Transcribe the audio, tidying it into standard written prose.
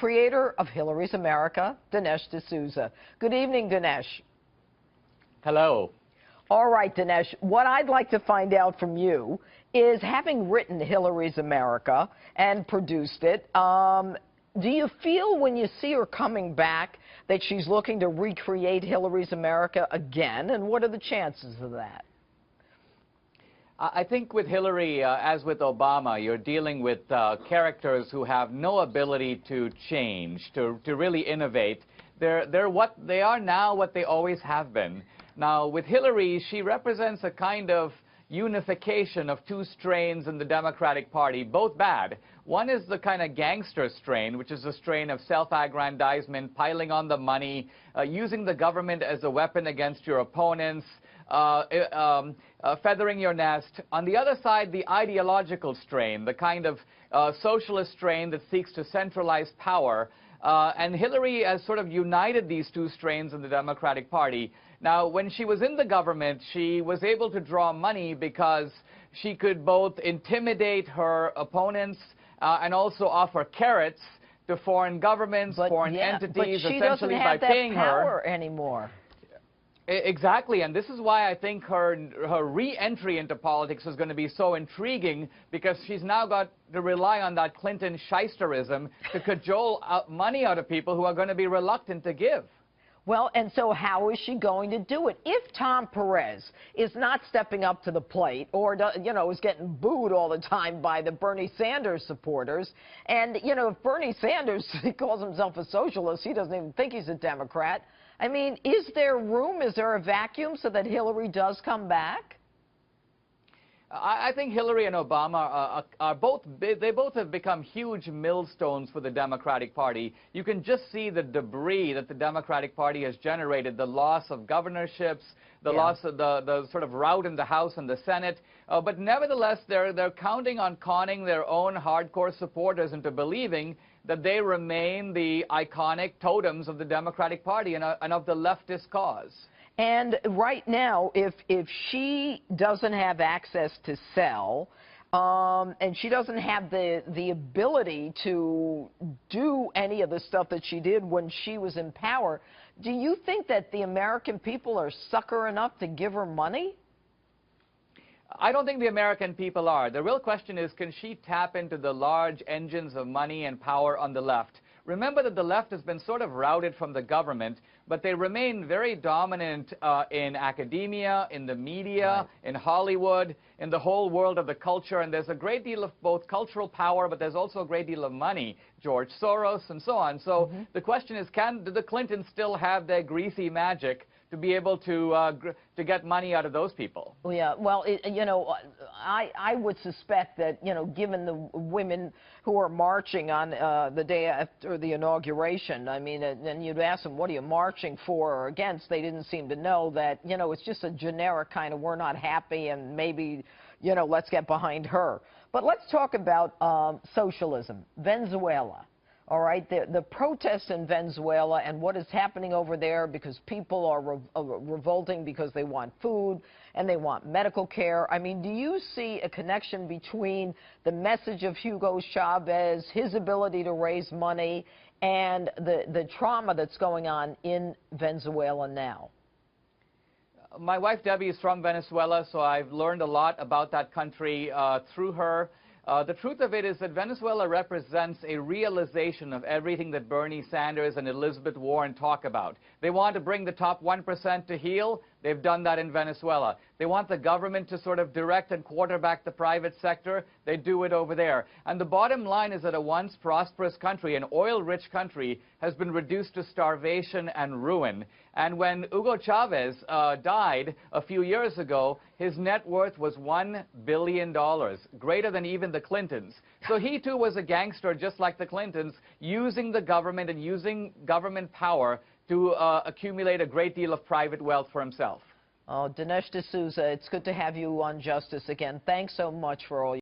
creator of Hillary's America, Dinesh D'Souza. Good evening, Dinesh. Hello. All right, Dinesh, what I'd like to find out from you is, having written Hillary's America and produced it, do you feel when you see her coming back that she's looking to recreate Hillary's America again? And what are the chances of that? I think with Hillary, as with Obama, you're dealing with characters who have no ability to change, to really innovate. They're what they are now, what they always have been. Now, with Hillary, she represents a kind of unification of two strains in the Democratic Party, both bad. One is the kind of gangster strain, which is a strain of self-aggrandizement, piling on the money, using the government as a weapon against your opponents, feathering your nest. On the other side, the ideological strain, the kind of socialist strain that seeks to centralize power. And Hillary has sort of united these two strains in the Democratic Party. Now, when she was in the government, she was able to draw money because she could both intimidate her opponents and also offer carrots to foreign governments, foreign entities, essentially by paying her. But she doesn't have that power anymore. Exactly, and this is why I think her re-entry into politics is going to be so intriguing, because she's now got to rely on that Clinton shysterism to cajole money out of people who are going to be reluctant to give. Well, and so how is she going to do it? If Tom Perez is not stepping up to the plate, or, you know, is getting booed all the time by the Bernie Sanders supporters, and, you know, if Bernie Sanders calls himself a socialist, he doesn't even think he's a Democrat. I mean, is there room, is there a vacuum so that Hillary does come back? I think Hillary and Obama are both have become huge millstones for the Democratic Party. You can just see the debris that the Democratic Party has generated, the loss of governorships, the loss of the sort of rout in the House and the Senate. But nevertheless, they're counting on conning their own hardcore supporters into believing that they remain the iconic totems of the Democratic Party and of the leftist cause. And right now, if she doesn't have access to sell, and she doesn't have the ability to do any of the stuff that she did when she was in power, do you think that the American people are sucker enough to give her money? I don't think the American people are. The real question is, can she tap into the large engines of money and power on the left? Remember that the left has been sort of routed from the government, but they remain very dominant in academia, in the media, in Hollywood, in the whole world of the culture. And there's a great deal of both cultural power, but there's also a great deal of money, George Soros and so on. So the question is, do the Clintons still have their greasy magic to be able to get money out of those people? Yeah, well, you know, I would suspect that, you know, given the women who are marching on the day after the inauguration, I mean, and you'd ask them, what are you marching for or against? They didn't seem to know that, you know, it's just a generic kind of, we're not happy and maybe, you know, let's get behind her. But let's talk about socialism, Venezuela. All right, the protests in Venezuela and what is happening over there, because people are revolting because they want food and they want medical care. I mean, do you see a connection between the message of Hugo Chavez, his ability to raise money, and the trauma that's going on in Venezuela now? My wife, Debbie, is from Venezuela, so I've learned a lot about that country through her. The truth of it is that Venezuela represents a realization of everything that Bernie Sanders and Elizabeth Warren talk about. They want to bring the top 1% to heel. They've done that in Venezuela. They want the government to sort of direct and quarterback the private sector. They do it over there. And the bottom line is that a once prosperous country, an oil-rich country, has been reduced to starvation and ruin. And when Hugo Chavez died a few years ago, his net worth was $1 billion, greater than even the Clintons. So he, too, was a gangster just like the Clintons, using the government and using government power to accumulate a great deal of private wealth for himself. Oh, Dinesh D'Souza, it's good to have you on Justice again. Thanks so much for all